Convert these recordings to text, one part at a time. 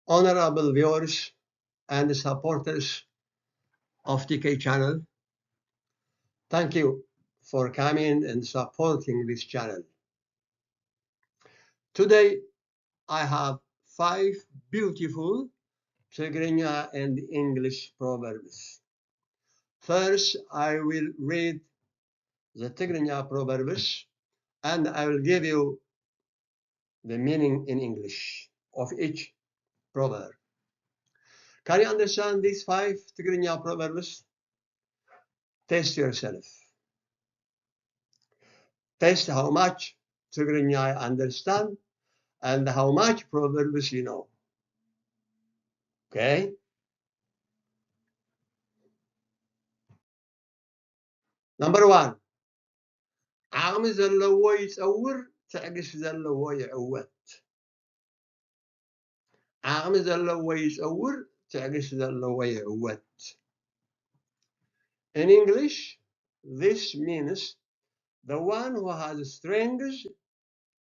honorable viewers and supporters of TK channel, thank you for coming and supporting this channel. Today, I have 5 beautiful Tigrinya and English proverbs. First, I will read the Tigrinya proverbs and I will give you the meaning in English of each proverb. Can you understand these 5 Tigrinya proverbs? Test yourself. Test how much Tigrinya I understand and how much proverbs you know. Okay? Number 1. ዓቕሚ ዘለዎ ይፀውር ትዕግስቲ ዘለዎ ይዕወት ዓቕሚ ዘለዎ ይፀውር ትዕግስቲ ዘለዎ ይዕወት In English, this means the one who has strength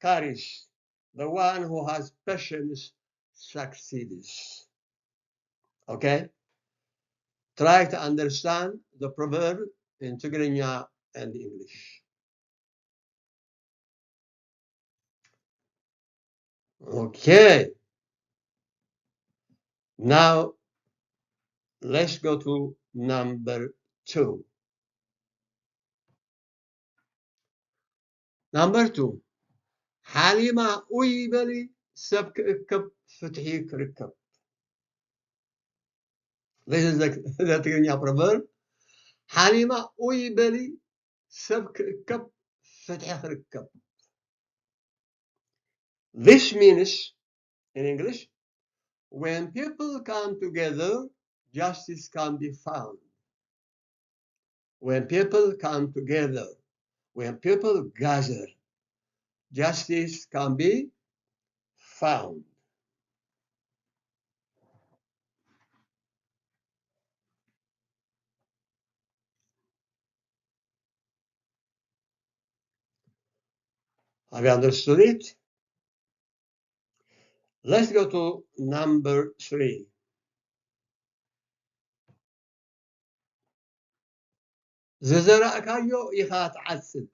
carries, the one who has patience succeeds. Okay? Try to understand the proverb in Tigrinya and English. Okay. Now, let's go to number 2. Number 2. حليمة أويبلي سبك إكب فتحي كركب. This is the Tigrinya proverb. حليمة أويبلي سبك إكب فتحي كركب. This means, in English, when people come together, justice can be found. When people come together, when people gather, justice can be found. Have you understood it? Let's go to number 3. ዝዘራእካዮ ኢኻ ትዓጽድ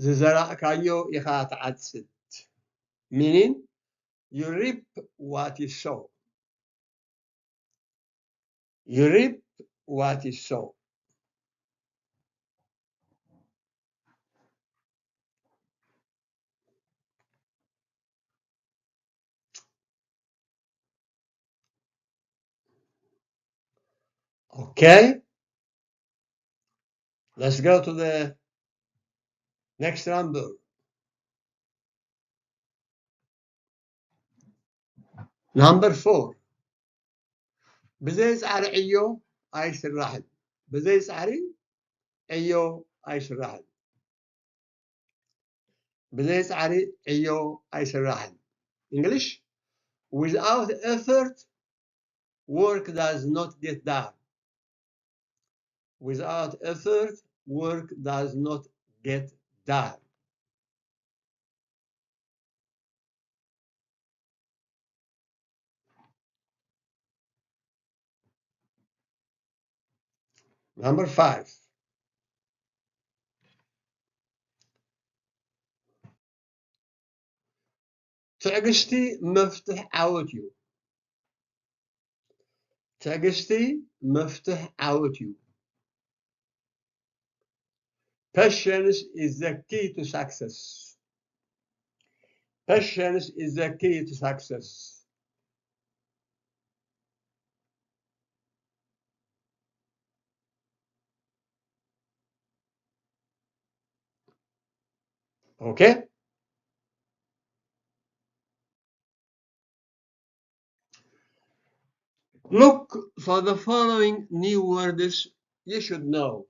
ዝዘራእካዮ ኢኻ ትዓጽድ meaning you reap what you sow. You reap what you sow. Okay? Let's go to the next number. Number 4. ብዘይ ፃዕሪ ዕዮ ኣይስራሕን ብዘይ ፃዕሪ ዕዮ ኣይስራሕን ብዘይ ፃዕሪ ዕዮ ኣይስራሕን English, without effort work does not get done. Without effort work does not get done. Number 5. ትዕግስቲ መፍትሕ ዓወት እዩ ትዕግስቲ መፍትሕ ዓወት እዩ Patience is the key to success. Patience is the key to success. Okay? Look for the following new words you should know.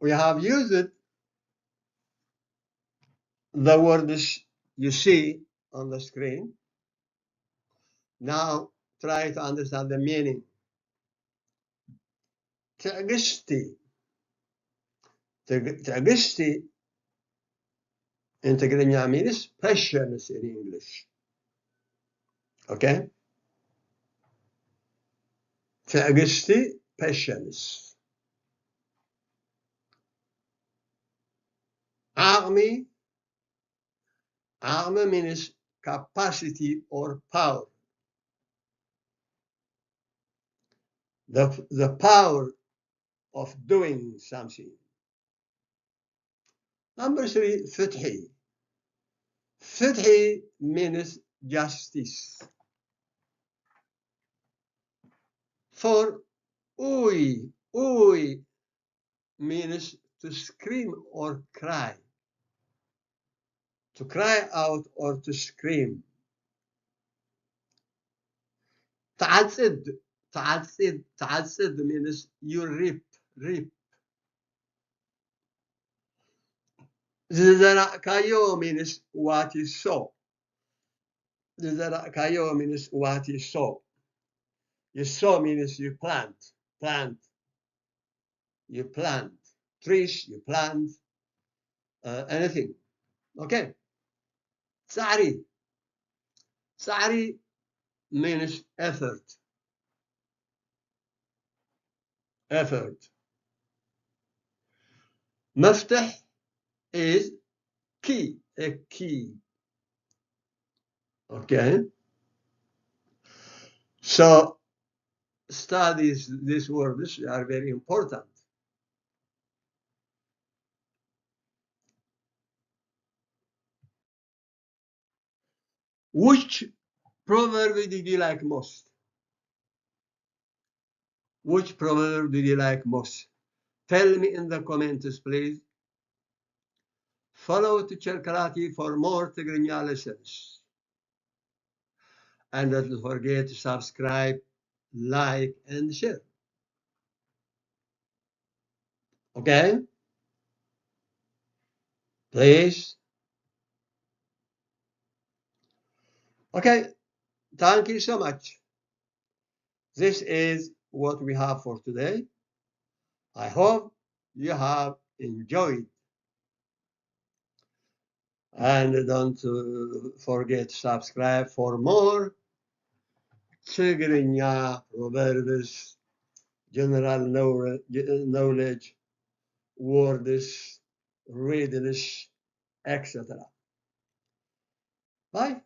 We have used the words you see on the screen. Now try to understand the meaning. ትዕግስቲ ትዕግስቲ in Tigrinya means patience in English. Okay? Tegisti, patience. Army means capacity or power. The power of doing something. Number 3, Futhi. Futhi means justice. 4, Ui means to scream or cry. To cry out or to scream. Ta'atzid means you reap. Kayo means what you sow. Kayo means what you sow. You sow means you plant. You plant trees, you plant anything. Okay. Sari means effort. Maftah is key, a key. Okay. So studies these words are very important. Which proverb did you like most? Which proverb did you like most? Tell me in the comments, please. Follow Teacher Karate for more Tigrinya lessons. And don't forget to subscribe, like, and share. Okay? Please. Okay. Thank you so much. This is what we have for today. I hope you have enjoyed. And don't forget to subscribe for more Tigrinya proverbs, general knowledge, words, riddles, etc. Bye.